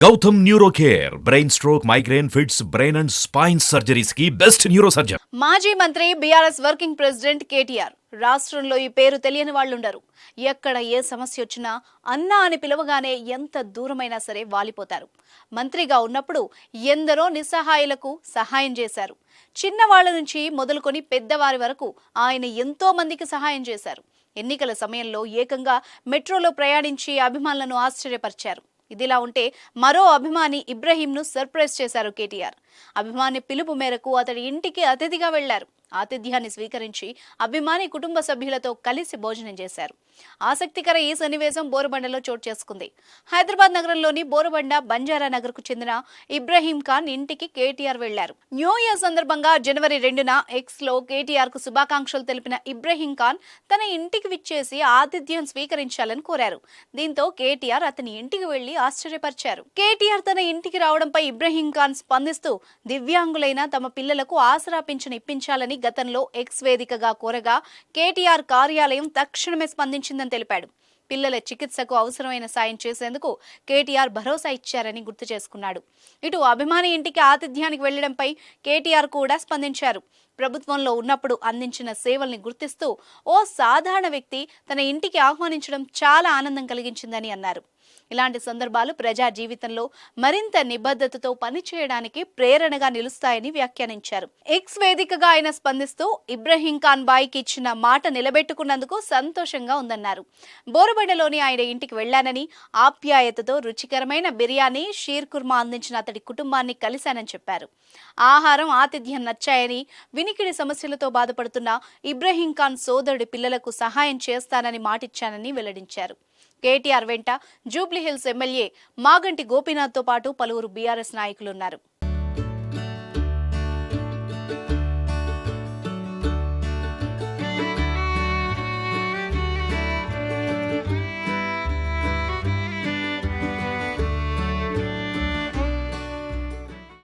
Gautam neuro care brain stroke migraine fits brain and spine surgeries కి best neuro surgeon. మాజీ మంత్రి BRS working president KTR రాష్ట్రంలో ఈ పేరు తెలియని వాళ్ళుండరు. ఎక్కడ ఏ సమస్య వచ్చినా అన్నా అని పిలవగానే ఎంత దూరమైనా సరే వాలిపోతారు. మంత్రిగా ఉన్నప్పుడు ఎందరో నిస్సహాయులకు సహాయం చేశారు. చిన్నవాళ్ల నుంచి మొదలుకొని పెద్దవారి వరకు ఆయన ఎంతో మందికి సహాయం చేశారు. ఎన్నికల సమయంలో ఏకంగా మెట్రోలో ప్రయాణించి అభిమానులను ఆశ్చర్యపరిచారు. ఇదిలా ఉంటే మరో అభిమాని ఇబ్రహీంను సర్ప్రైజ్ చేశారు కేటీఆర్. అభిమాని పిలుపు మేరకు అతడి ఇంటికి అతిథిగా వెళ్లారు. ఆతిథ్యాన్ని స్వీకరించి అభిమాని కుటుంబ సభ్యులతో కలిసి భోజనం చేశారు. ఆసక్తికర ఈ సన్నివేశం బోరుబండలో చోటు చేసుకుంది. హైదరాబాద్ నగరంలోని బోరుబండ బంజారా నగర్ కు చెందిన ఇబ్రహీం ఖాన్ ఇంటికి కేటీఆర్ వెళ్లారు. న్యూ ఇయర్ సందర్భంగా జనవరి 2న ఎక్స్ లో కేటీఆర్ కు శుభాకాంక్షలు తెలిపిన ఇబ్రహీం ఖాన్ తన ఇంటికి విచ్చేసి ఆతిథ్యం స్వీకరించాలని కోరారు. దీంతో కేటీఆర్ అతని ఇంటికి వెళ్లి ఆశ్చర్యపరిచారు. కేటీఆర్ తన ఇంటికి రావడంపై ఇబ్రహీం ఖాన్ స్పందిస్తూ దివ్యాంగులైన తమ పిల్లలకు ఆసరా పింఛను ఇప్పించాలని గతంలో ఎక్స్ వేదికగా కోరగా కేటీఆర్ కార్యాలయం తక్షణమే స్పందించిందని తెలిపాడు. పిల్లల చికిత్సకు అవసరమైన సాయం చేసేందుకు కేటీఆర్ భరోసా ఇచ్చారని గుర్తు చేసుకున్నాడు. ఇటు అభిమాని ఇంటికి ఆతిథ్యానికి వెళ్లడంపై కేటీఆర్ కూడా స్పందించారు. ప్రభుత్వంలో ఉన్నప్పుడు అందించిన సేవల్ని గుర్తిస్తూ ఓ సాధారణ వ్యక్తి తన ఇంటికి ఆహ్వానించడం చాలా ఆనందం కలిగించిందని అన్నారు. ఇలాంటి సందర్భాలు ప్రజా జీవితంలో మరింత నిబద్ధతతో పనిచేయడానికి ప్రేరణగా నిలుస్తాయని వ్యాఖ్యానించారు. ఎక్స్ వేదికగా ఆయన స్పందిస్తూ ఇబ్రహీం ఖాన్ బాయ్కి ఇచ్చిన మాట నిలబెట్టుకున్నందుకు సంతోషంగా ఉందన్నారు. బోరుబండలోని ఆయన ఇంటికి వెళ్లానని, ఆప్యాయతతో రుచికరమైన బిర్యానీ, షీర్ కుర్మా అందించిన అతడి కుటుంబాన్ని కలిశానని చెప్పారు. ఆహారం, ఆతిథ్యం నచ్చాయని, వినికిడి సమస్యలతో బాధపడుతున్న ఇబ్రహీం ఖాన్ సోదరుడి పిల్లలకు సహాయం చేస్తానని మాటిచ్చానని వెల్లడించారు. కేటీఆర్ వెంట జూబ్లీహిల్స్ ఎమ్మెల్యే మాగంటి గోపీనాథ్తో పాటు పలువురు బీఆర్ఎస్ నాయకులున్నారు.